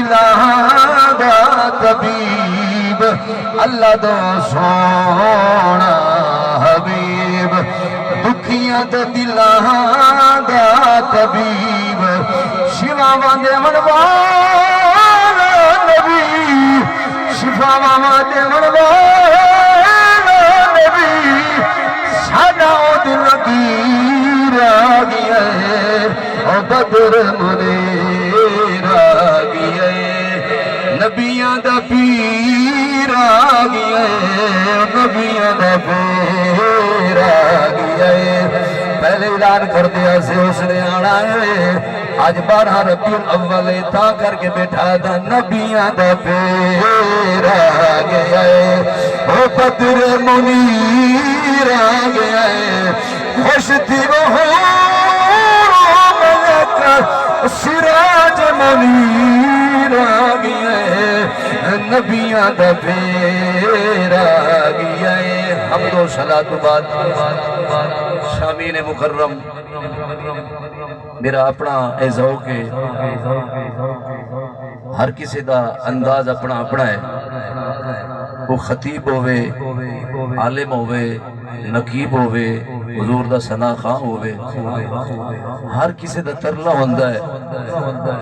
دلاں دا طبیب اللہ دا سونا حبیب دکھیاں دے دلاں دا طبیب شفاواں دے والا نبی شفاواں دے والا نبی ساڈا او دل لگیر آ گیا ہے او بدر منیر آ گیا ہے نبیاں دا پیر آ گیا ہے نبیاں دا پیر آ گیا ہے پہلے اعلان کر دیا سے اس نے آنا ہے آج 12 ربیع الاول تا کر کے بیٹھا تھا نبیاں دا پیر آ گیا ہے او بدر منیر آ گیا ہے خوش تھی وہ ملک سراج منیر آ گیا ہے نبیاں دا پیر آ گیا ہے حمد و صلاۃ بعد شامین مکرم میرا اپنا اے ذوق ہے ہر کسی دا انداز اپنا اپنا ہے وہ خطیب ہوئے عالم ہوئے نقیب ہوئے حضور دا ثنا خواں ہوئے ہر کسی دا ترلا ہوندہ ہے